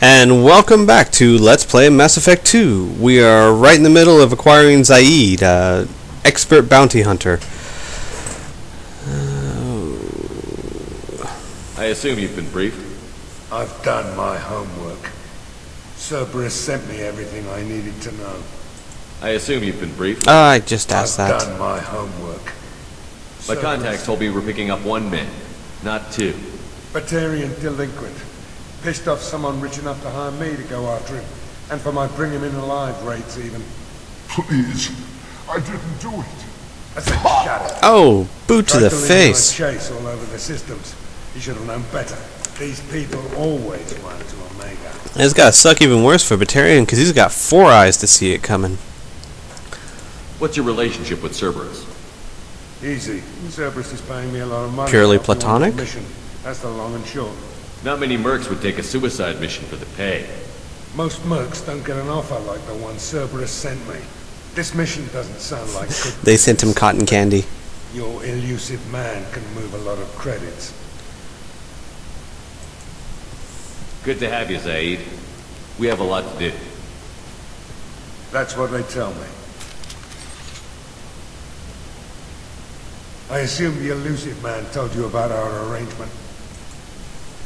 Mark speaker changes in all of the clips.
Speaker 1: And welcome back to Let's Play Mass Effect 2. We are right in the middle of acquiring Zaid, expert bounty hunter.
Speaker 2: I assume you've been briefed?
Speaker 3: I've done my homework. Cerberus sent me everything I needed to know.
Speaker 2: I assume you've been briefed?
Speaker 1: I just asked that.
Speaker 3: I've done my homework.
Speaker 2: My contacts told me we're picking up one man, not two.
Speaker 3: Batarian delinquent. Pissed off someone rich enough to hire me to go after him. And for my bring him in alive rates even.
Speaker 4: Please, I didn't do it.
Speaker 3: I said shut it.
Speaker 1: Oh, boot to the
Speaker 3: Tried
Speaker 1: face.
Speaker 3: lead my chase all over the systems. He should have known better. These people always run to Omega.
Speaker 1: And it's gotta suck even worse for Batarian because he's got 4 eyes to see it coming.
Speaker 2: What's your relationship with Cerberus?
Speaker 3: Easy. Cerberus is paying me a lot of money.
Speaker 1: Purely
Speaker 3: to help me on
Speaker 1: platonic?
Speaker 3: the mission. That's the long and short.
Speaker 2: Not many mercs would take a suicide mission for the pay.
Speaker 3: Most mercs don't get an offer like the one Cerberus sent me. This mission doesn't sound like good.
Speaker 1: They sent him cotton candy.
Speaker 3: Your elusive man can move a lot of credits.
Speaker 2: Good to have you, Zaid. We have a lot to do.
Speaker 3: That's what they tell me. I assume the elusive man told you about our arrangement.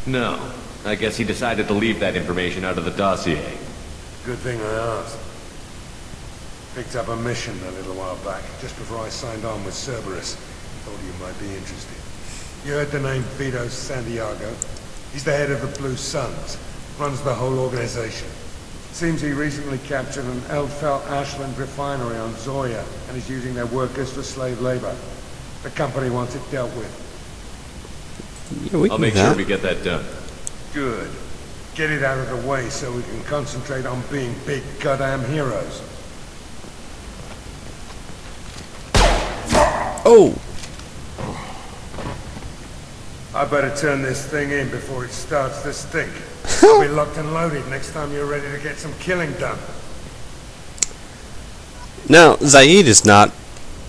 Speaker 2: No. I guess he decided to leave that information out of the dossier.
Speaker 3: Good thing I asked. Picked up a mission a little while back, just before I signed on with Cerberus. Thought you might be interested. You heard the name Vito Sandiego? He's the head of the Blue Suns. Runs the whole organization. Seems he recently captured an Eldfell Ashland refinery on Zoya and is using their workers for slave labor. The company wants it dealt with.
Speaker 1: Yeah, we
Speaker 2: I'll
Speaker 1: can
Speaker 2: make
Speaker 1: do that.
Speaker 2: sure we get that done.
Speaker 3: Good. Get it out of the way so we can concentrate on being big goddamn heroes.
Speaker 1: Oh!
Speaker 3: I better turn this thing in before it starts to stink. I'll be locked and loaded next time you're ready to get some killing done.
Speaker 1: Now, Zaid is not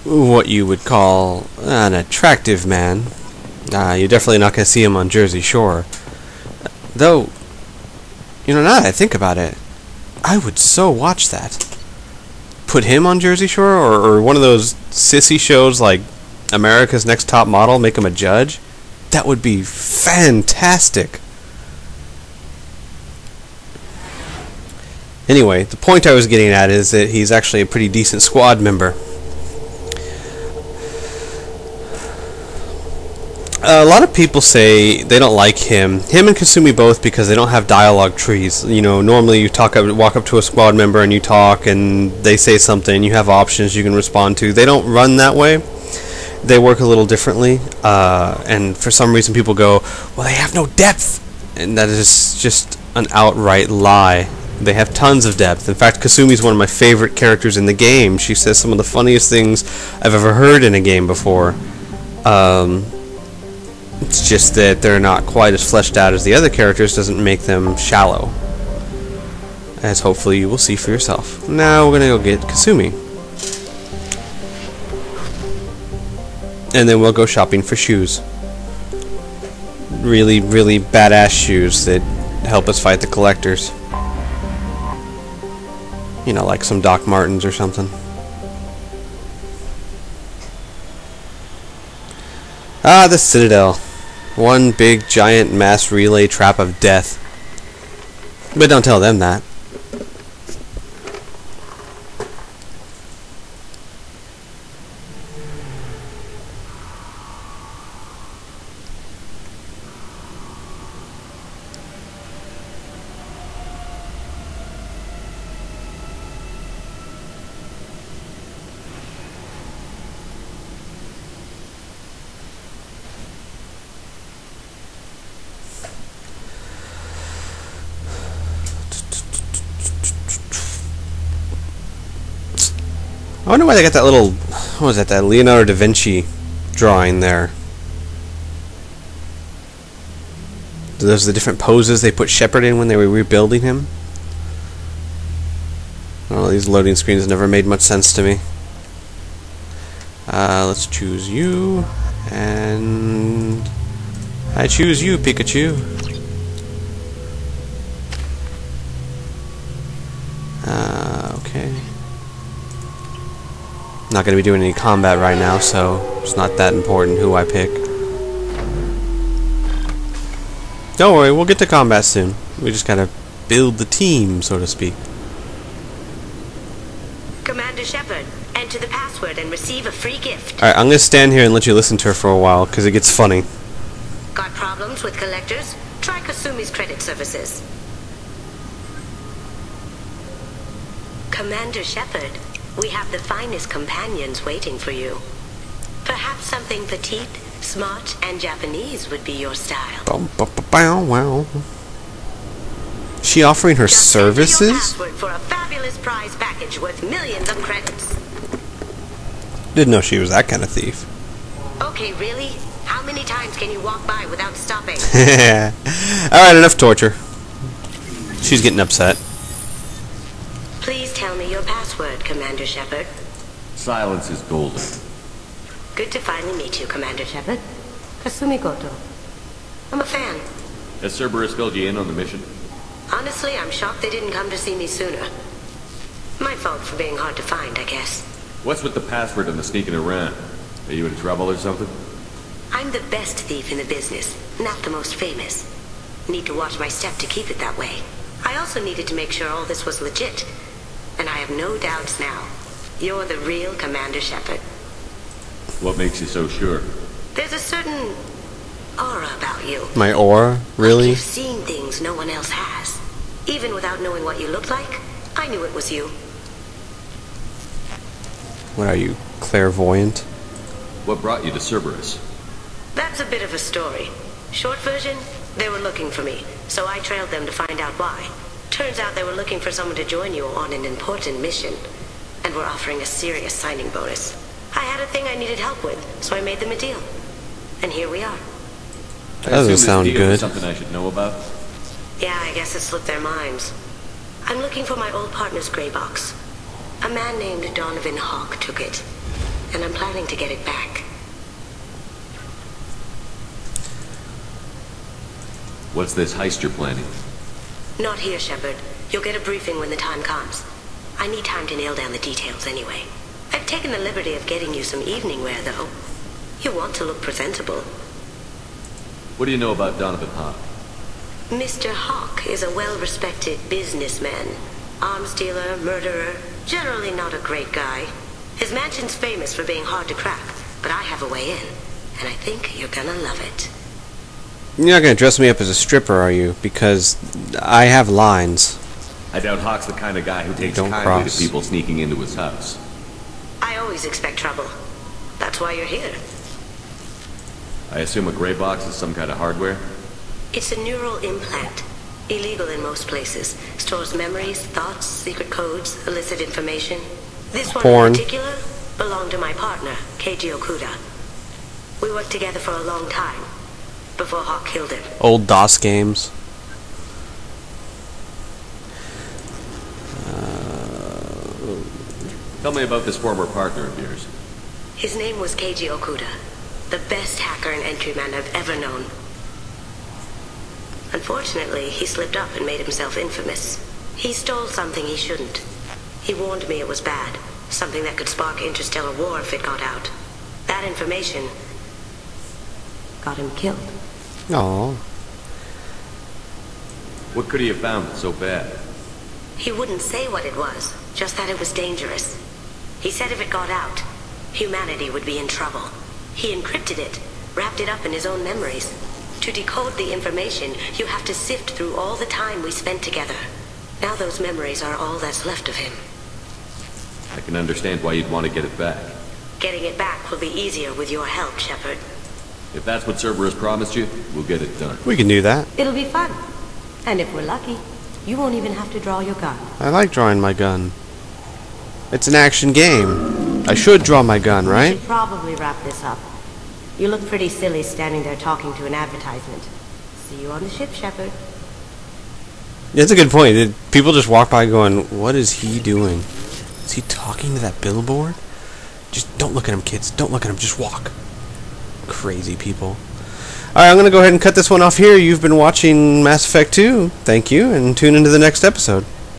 Speaker 1: what you would call an attractive man. You're definitely not going to see him on Jersey Shore. Though, you know, now that I think about it, I would so watch that. Put him on Jersey Shore, or one of those sissy shows like America's Next Top Model, make him a judge. That would be fantastic. Anyway, the point I was getting at is that he's actually a pretty decent squad member. A lot of people say they don't like him and Kasumi both, because they don't have dialogue trees. You know, normally you walk up to a squad member and you talk, and they say something. You have options you can respond to. They don't run that way. They work a little differently, and for some reason people go, well, they have no depth, and that is just an outright lie. They have tons of depth. In fact, Kasumi's one of my favorite characters in the game. She says some of the funniest things I've ever heard in a game before. It's just that they're not quite as fleshed out as the other characters doesn't make them shallow, as hopefully you will see for yourself. Now we're gonna go get Kasumi, and then we'll go shopping for shoes. Really, really badass shoes that help us fight the collectors. You know, like some Doc Martens or something. Ah, the Citadel. One big, giant, mass relay trap of death. But don't tell them that. I wonder why they got that little, what was that Leonardo da Vinci drawing there. Those are the different poses they put Shepard in when they were rebuilding him. Oh, these loading screens never made much sense to me. Let's choose you, and I choose you, Pikachu. not going to be doing any combat right now, so it's not that important who I pick. Don't worry, we'll get to combat soon. We just gotta build the team, so to speak.
Speaker 5: Commander Shepard, enter the password and receive a free gift.
Speaker 1: Alright, I'm gonna stand here and let you listen to her for a while, because it gets funny.
Speaker 5: Got problems with collectors? Try Kasumi's credit services. Commander Shepard, we have the finest companions waiting for you. Perhaps something petite, smart, and Japanese would be your style.
Speaker 1: Wow. She offering her
Speaker 5: Just enter your
Speaker 1: services?
Speaker 5: password for a fabulous prize package worth millions of credits.
Speaker 1: Didn't know she was that kind of thief.
Speaker 5: Okay, really? How many times can you walk by without stopping?
Speaker 1: Alright, enough torture. She's getting upset.
Speaker 5: Please tell me your password, Commander Shepard.
Speaker 2: Silence is golden.
Speaker 5: Good to finally meet you, Commander Shepard. Kasumi Goto. I'm a fan.
Speaker 2: Has Cerberus filled you in on the mission?
Speaker 5: Honestly, I'm shocked they didn't come to see me sooner. My fault for being hard to find, I guess.
Speaker 2: What's with the password and the sneaking around? Are you in trouble or something?
Speaker 5: I'm the best thief in the business, not the most famous. Need to watch my step to keep it that way. I also needed to make sure all this was legit. And I have no doubts now. You're the real Commander Shepard.
Speaker 2: What makes you so sure?
Speaker 5: There's a certain aura about you.
Speaker 1: My aura? Really?
Speaker 5: You've seen things no one else has. Even without knowing what you looked like, I knew it was you.
Speaker 1: What are you, clairvoyant?
Speaker 2: What brought you to Cerberus?
Speaker 5: That's a bit of a story. Short version, they were looking for me, so I trailed them to find out why. Turns out they were looking for someone to join you on an important mission, and were offering a serious signing bonus. I had a thing I needed help with, so I made them a deal. And here we are.
Speaker 1: That doesn't sound good.
Speaker 2: Something I should know about?
Speaker 5: Yeah, I guess it slipped their minds. I'm looking for my old partner's gray box. A man named Donovan Hawk took it, and I'm planning to get it back.
Speaker 2: What's this heist you're planning?
Speaker 5: Not here, Shepard. You'll get a briefing when the time comes. I need time to nail down the details anyway. I've taken the liberty of getting you some evening wear, though. You want to look presentable.
Speaker 2: What do you know about Donovan Hawk?
Speaker 5: Mr. Hawk is a well-respected businessman. Arms dealer, murderer, generally not a great guy. His mansion's famous for being hard to crack, but I have a way in, and I think you're gonna love it.
Speaker 1: You're not gonna dress me up as a stripper, are you? Because I have lines.
Speaker 2: I doubt Hawk's the kind of guy who takes
Speaker 1: Don't
Speaker 2: kindly
Speaker 1: cross.
Speaker 2: to people sneaking into his house.
Speaker 5: I always expect trouble. That's why you're here.
Speaker 2: I assume a gray box is some kind of hardware?
Speaker 5: It's a neural implant. Illegal in most places. Stores memories, thoughts, secret codes, illicit information. This one
Speaker 1: Porn.
Speaker 5: in particular belonged to my partner, Keiji Okuda. We worked together for a long time, before Hawk killed him.
Speaker 1: Old DOS games.
Speaker 2: Tell me about this former partner of yours.
Speaker 5: His name was Keiji Okuda, the best hacker and entryman I've ever known. Unfortunately, he slipped up and made himself infamous. He stole something he shouldn't. He warned me it was bad, something that could spark interstellar war if it got out. That information got him killed.
Speaker 1: Oh.
Speaker 2: What could he have found that's so bad?
Speaker 5: He wouldn't say what it was, just that it was dangerous. He said if it got out, humanity would be in trouble. He encrypted it, wrapped it up in his own memories. To decode the information, you have to sift through all the time we spent together. Now those memories are all that's left of him.
Speaker 2: I can understand why you'd want to get it back.
Speaker 5: Getting it back will be easier with your help, Shepard.
Speaker 2: If that's what Cerberus promised you, we'll get it done.
Speaker 1: We can do that.
Speaker 5: It'll be fun. And if we're lucky, you won't even have to draw your gun.
Speaker 1: I like drawing my gun. It's an action game. I should draw my gun,
Speaker 5: We
Speaker 1: right?
Speaker 5: should probably wrap this up. You look pretty silly standing there talking to an advertisement. See you on the ship, Shepard.
Speaker 1: That's a good point. People just walk by going, what is he doing? Is he talking to that billboard? Just don't look at him, kids. Don't look at him. Just walk. Crazy people. Alright, I'm going to go ahead and cut this one off here. You've been watching Mass Effect 2. Thank you, and tune into the next episode.